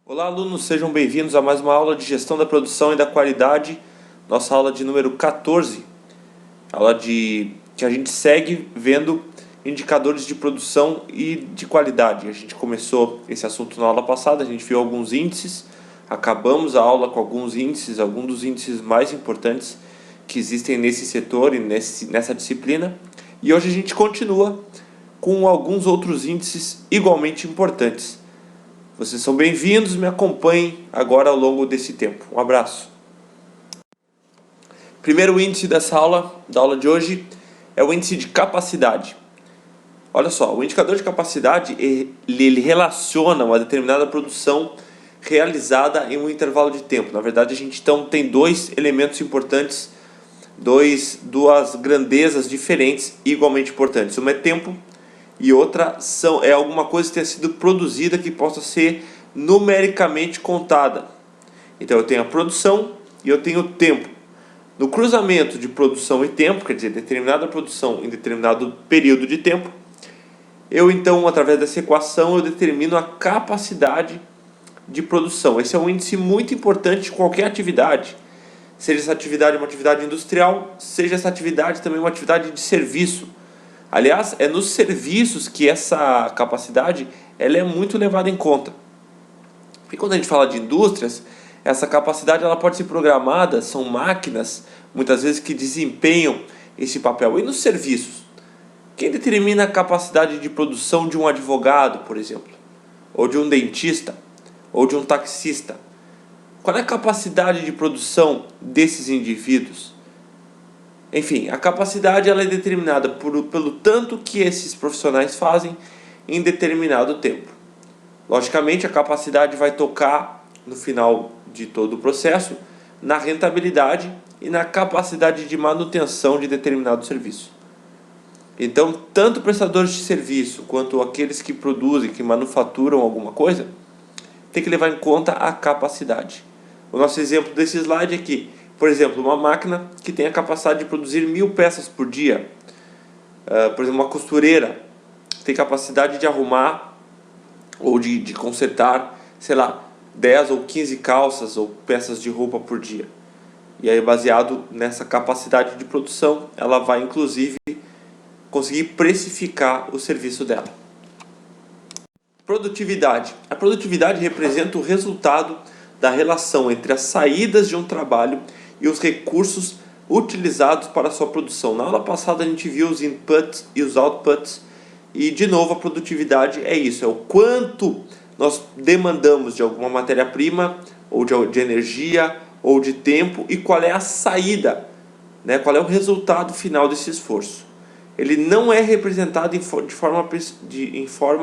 Olá, alunos, sejam bem-vindos a mais uma aula de gestão da produção e da qualidade, nossa aula de número 14, que a gente segue vendo indicadores de produção e de qualidade. A gente começou esse assunto na aula passada, a gente viu alguns índices, acabamos a aula com alguns dos índices mais importantes que existem nesse setor e nessa disciplina, e hoje a gente continua com alguns outros índices igualmente importantes. Vocês são bem-vindos, me acompanhem agora ao longo desse tempo. Um abraço. Primeiro índice da aula de hoje, é o índice de capacidade. Olha só, o indicador de capacidade, ele relaciona uma determinada produção realizada em um intervalo de tempo. Na verdade, a gente então tem dois elementos importantes, duas grandezas diferentes igualmente importantes. Uma é tempo e outra é alguma coisa que tenha sido produzida que possa ser numericamente contada. Então eu tenho a produção e eu tenho o tempo. No cruzamento de produção e tempo, quer dizer, determinada produção em determinado período de tempo, eu então, através dessa equação, eu determino a capacidade de produção. Esse é um índice muito importante de qualquer atividade, seja essa atividade uma atividade industrial, seja essa atividade também uma atividade de serviço. Aliás, é nos serviços que essa capacidade ela é muito levada em conta. E quando a gente fala de indústrias, essa capacidade ela pode ser programada, são máquinas, muitas vezes, que desempenham esse papel. E nos serviços? Quem determina a capacidade de produção de um advogado, por exemplo? Ou de um dentista? Ou de um taxista? Qual é a capacidade de produção desses indivíduos? Enfim, a capacidade ela é determinada pelo tanto que esses profissionais fazem em determinado tempo. Logicamente, a capacidade vai tocar, no final de todo o processo, na rentabilidade e na capacidade de manutenção de determinado serviço. Então, tanto prestadores de serviço quanto aqueles que produzem, que manufaturam alguma coisa, tem que levar em conta a capacidade. O nosso exemplo desse slide aqui, por exemplo, uma máquina que tem a capacidade de produzir 1000 peças por dia. Por exemplo, uma costureira tem capacidade de arrumar ou de consertar, sei lá, 10 ou 15 calças ou peças de roupa por dia. E aí, baseado nessa capacidade de produção, ela vai inclusive conseguir precificar o serviço dela. Produtividade. A produtividade representa o resultado da relação entre as saídas de um trabalho e os recursos utilizados para a sua produção. Na aula passada a gente viu os inputs e os outputs, e de novo a produtividade é isso, é o quanto nós demandamos de alguma matéria-prima, ou de energia, ou de tempo, e qual é a saída, né? Qual é o resultado final desse esforço. Ele não é representado em forma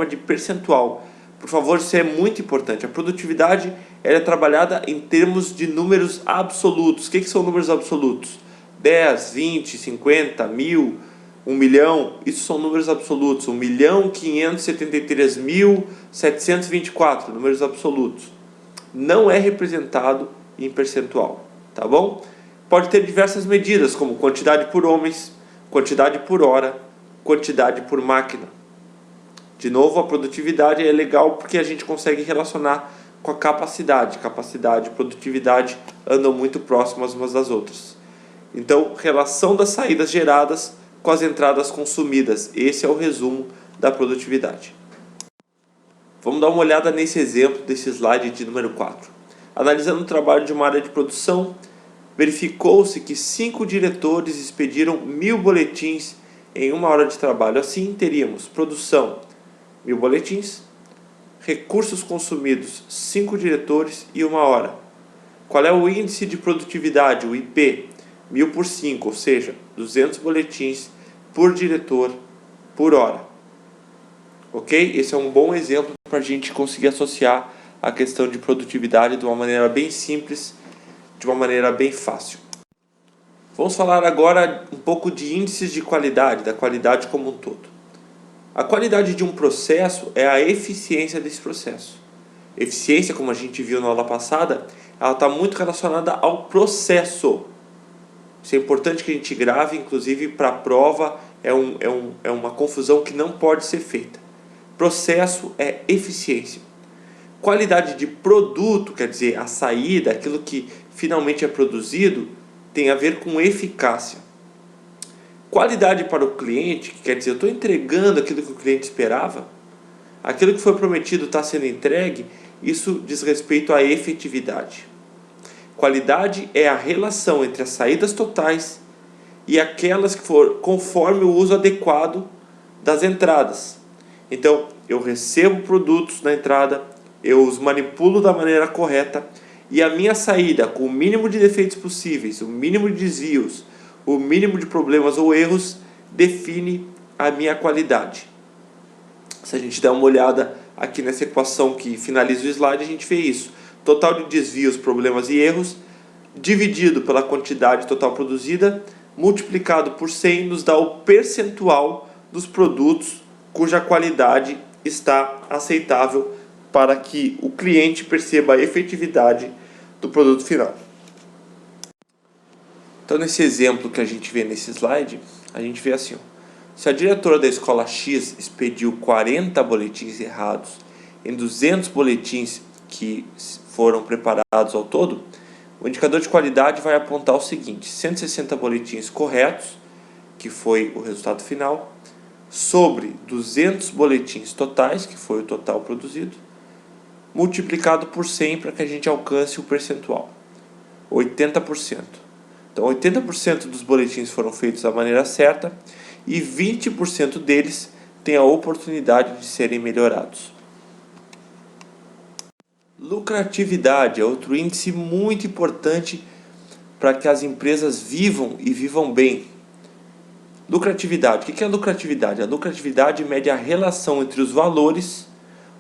de percentual. Por favor, isso é muito importante. A produtividade ela é trabalhada em termos de números absolutos. O que são números absolutos? 10, 20, 50, 1000, 1 milhão. Isso são números absolutos. 1.573.724, números absolutos. Não é representado em percentual, tá bom? Pode ter diversas medidas, como quantidade por homens, quantidade por hora, quantidade por máquina. De novo, a produtividade é legal porque a gente consegue relacionar com a capacidade. Capacidade e produtividade andam muito próximas umas das outras. Então, relação das saídas geradas com as entradas consumidas. Esse é o resumo da produtividade. Vamos dar uma olhada nesse exemplo desse slide de número 4. Analisando o trabalho de uma área de produção, verificou-se que 5 diretores expediram 1000 boletins em 1 hora de trabalho. Assim, teríamos produção, 1000 boletins, recursos consumidos, 5 diretores e 1 hora. Qual é o índice de produtividade, o IP? 1000 por 5, ou seja, 200 boletins por diretor por hora. Ok? Esse é um bom exemplo para a gente conseguir associar a questão de produtividade de uma maneira bem simples, de uma maneira bem fácil. Vamos falar agora um pouco de índices de qualidade, da qualidade como um todo. A qualidade de um processo é a eficiência desse processo. Eficiência, como a gente viu na aula passada, ela está muito relacionada ao processo. Isso é importante que a gente grave, inclusive para a prova, é uma confusão que não pode ser feita. Processo é eficiência. Qualidade de produto, quer dizer, a saída, aquilo que finalmente é produzido, tem a ver com eficácia. Qualidade para o cliente, que quer dizer, eu estou entregando aquilo que o cliente esperava, aquilo que foi prometido está sendo entregue, isso diz respeito à efetividade. Qualidade é a relação entre as saídas totais e aquelas que for conforme o uso adequado das entradas. Então, eu recebo produtos na entrada, eu os manipulo da maneira correta e a minha saída, com o mínimo de defeitos possíveis, o mínimo de desvios, o mínimo de problemas ou erros, define a minha qualidade. Se a gente der uma olhada aqui nessa equação que finaliza o slide, a gente vê isso. Total de desvios, problemas e erros, dividido pela quantidade total produzida, multiplicado por 100, nos dá o percentual dos produtos cuja qualidade está aceitável para que o cliente perceba a efetividade do produto final. Então, nesse exemplo que a gente vê nesse slide, a gente vê assim, ó, se a diretora da escola X expediu 40 boletins errados em 200 boletins que foram preparados ao todo, o indicador de qualidade vai apontar o seguinte: 160 boletins corretos, que foi o resultado final, sobre 200 boletins totais, que foi o total produzido, multiplicado por 100 para que a gente alcance o percentual, 80%. Então, 80% dos boletins foram feitos da maneira certa e 20% deles têm a oportunidade de serem melhorados. Lucratividade é outro índice muito importante para que as empresas vivam e vivam bem. Lucratividade. O que é lucratividade? A lucratividade mede a relação entre os valores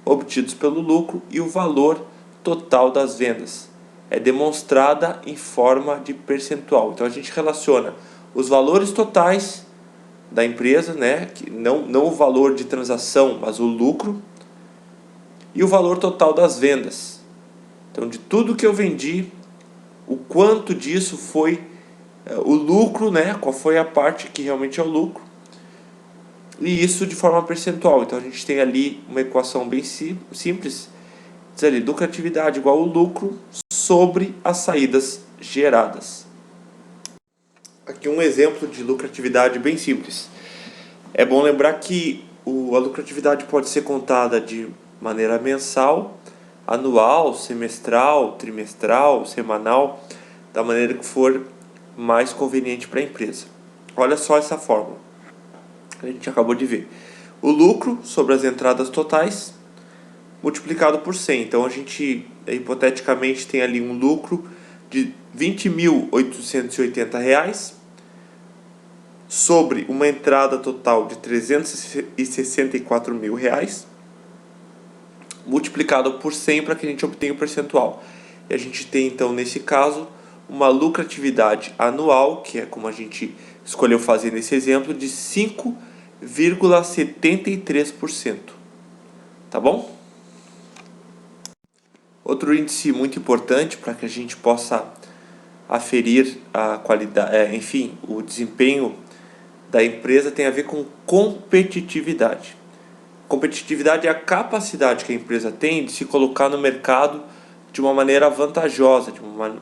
obtidos pelo lucro e o valor total das vendas. É demonstrada em forma de percentual. Então a gente relaciona os valores totais da empresa, né, que não o valor de transação, mas o lucro, e o valor total das vendas. Então, de tudo que eu vendi, o quanto disso foi o lucro, né, qual foi a parte que realmente é o lucro, e isso de forma percentual. Então a gente tem ali uma equação bem simples, diz ali, lucratividade igual ao lucro sobre as saídas geradas. Aqui um exemplo de lucratividade bem simples. É bom lembrar que a lucratividade pode ser contada de maneira mensal, anual, semestral, trimestral, semanal, da maneira que for mais conveniente para a empresa. Olha só essa fórmula. A gente acabou de ver. O lucro sobre as entradas totais multiplicado por 100. Então a gente hipoteticamente tem ali um lucro de R$ 20.880 sobre uma entrada total de R$ 364 mil, multiplicado por 100 para que a gente obtenha o percentual. E a gente tem então nesse caso uma lucratividade anual, que é como a gente escolheu fazer nesse exemplo, de 5,73%. Tá bom? Outro índice muito importante para que a gente possa aferir a qualidade, enfim, o desempenho da empresa tem a ver com competitividade. Competitividade é a capacidade que a empresa tem de se colocar no mercado de uma maneira vantajosa,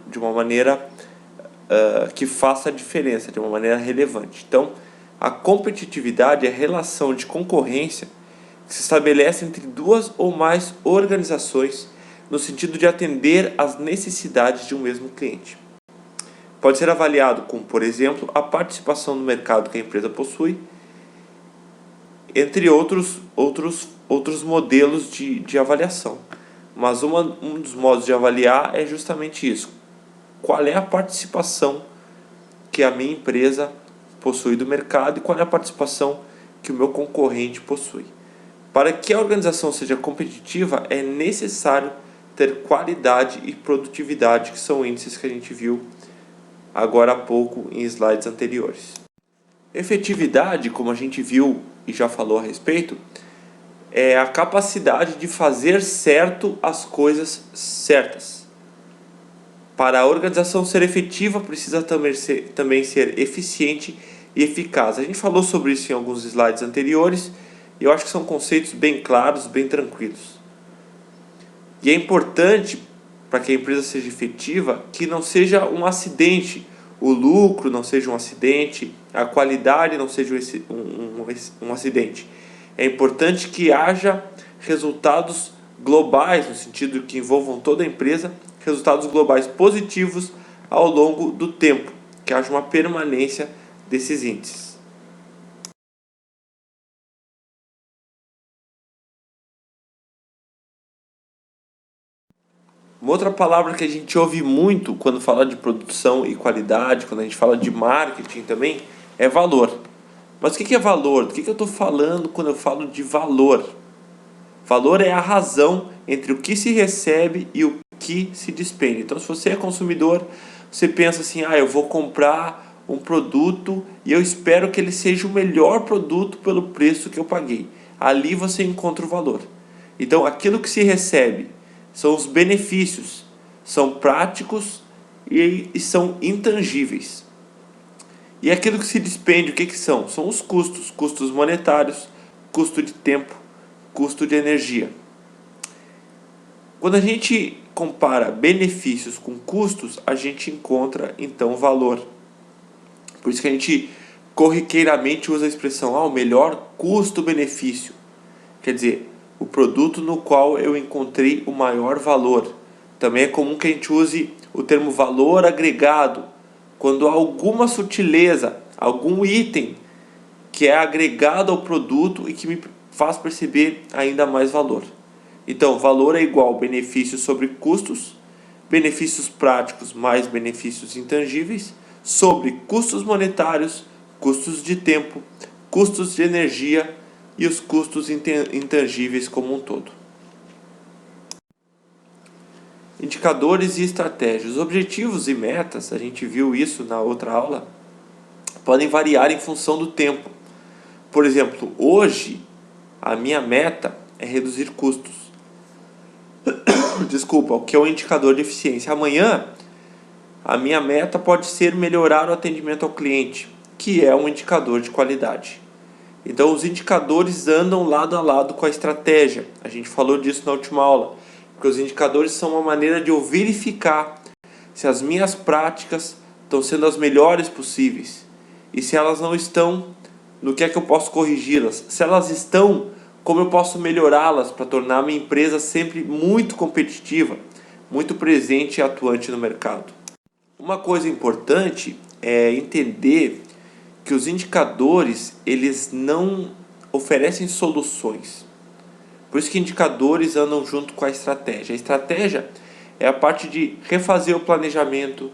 de uma maneira que faça a diferença, de uma maneira relevante. Então, a competitividade é a relação de concorrência que se estabelece entre duas ou mais organizações no sentido de atender às necessidades de um mesmo cliente. Pode ser avaliado como, por exemplo, a participação no mercado que a empresa possui, entre outros modelos de avaliação. Mas um dos modos de avaliar é justamente isso. Qual é a participação que a minha empresa possui do mercado e qual é a participação que o meu concorrente possui. Para que a organização seja competitiva, é necessário ter qualidade e produtividade, que são índices que a gente viu agora há pouco em slides anteriores. Efetividade, como a gente viu e já falou a respeito, é a capacidade de fazer certo as coisas certas. Para a organização ser efetiva, precisa também ser eficiente e eficaz. A gente falou sobre isso em alguns slides anteriores e eu acho que são conceitos bem claros, bem tranquilos. E é importante, para que a empresa seja efetiva, que não seja um acidente, o lucro não seja um acidente, a qualidade não seja um acidente. É importante que haja resultados globais, no sentido que envolvam toda a empresa, resultados globais positivos ao longo do tempo, que haja uma permanência desses índices. Uma outra palavra que a gente ouve muito quando fala de produção e qualidade, quando a gente fala de marketing também, é valor. Mas o que é valor? Do que eu estou falando quando eu falo de valor? Valor é a razão entre o que se recebe e o que se despende. Então, se você é consumidor, você pensa assim, eu vou comprar um produto e eu espero que ele seja o melhor produto pelo preço que eu paguei. Ali você encontra o valor. Então, aquilo que se recebe são os benefícios, são práticos e são intangíveis. E aquilo que se despende, o que são? São os custos, custos monetários, custo de tempo, custo de energia. Quando a gente compara benefícios com custos, a gente encontra então valor. Por isso que a gente corriqueiramente usa a expressão o melhor custo-benefício. Quer dizer, o produto no qual eu encontrei o maior valor. Também é comum que a gente use o termo valor agregado, quando há alguma sutileza, algum item que é agregado ao produto e que me faz perceber ainda mais valor. Então, valor é igual benefícios sobre custos, benefícios práticos mais benefícios intangíveis, sobre custos monetários, custos de tempo, custos de energia e os custos intangíveis como um todo. Indicadores e estratégias. Objetivos e metas, a gente viu isso na outra aula, podem variar em função do tempo. Por exemplo, hoje a minha meta é reduzir custos. Desculpa, o que é um indicador de eficiência. Amanhã a minha meta pode ser melhorar o atendimento ao cliente, que é um indicador de qualidade. Então os indicadores andam lado a lado com a estratégia. A gente falou disso na última aula, porque os indicadores são uma maneira de eu verificar se as minhas práticas estão sendo as melhores possíveis. E se elas não estão, no que é que eu posso corrigi-las? Se elas estão, como eu posso melhorá-las para tornar a minha empresa sempre muito competitiva, muito presente e atuante no mercado? Uma coisa importante é entender que os indicadores, eles não oferecem soluções. Por isso que indicadores andam junto com a estratégia. A estratégia é a parte de refazer o planejamento,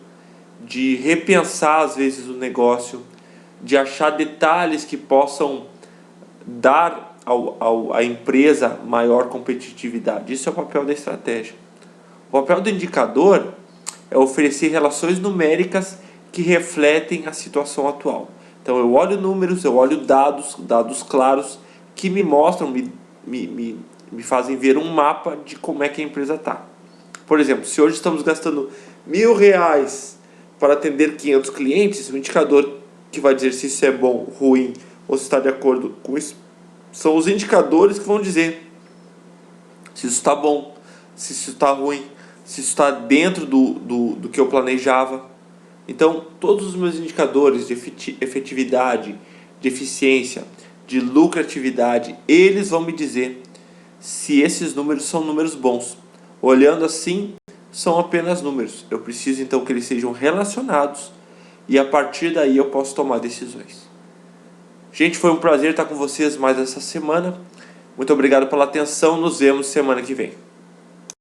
de repensar às vezes o negócio, de achar detalhes que possam dar à empresa maior competitividade. Isso é o papel da estratégia. O papel do indicador é oferecer relações numéricas que refletem a situação atual. Então eu olho números, eu olho dados claros que me mostram, me fazem ver um mapa de como é que a empresa está. Por exemplo, se hoje estamos gastando R$1.000 para atender 500 clientes, o indicador que vai dizer se isso é bom, ruim ou se está de acordo com isso, são os indicadores que vão dizer se isso está bom, se isso está ruim, se isso está dentro do que eu planejava. Então, todos os meus indicadores de efetividade, de eficiência, de lucratividade, eles vão me dizer se esses números são números bons. Olhando assim, são apenas números. Eu preciso então que eles sejam relacionados e a partir daí eu posso tomar decisões. Gente, foi um prazer estar com vocês mais essa semana. Muito obrigado pela atenção. Nos vemos semana que vem.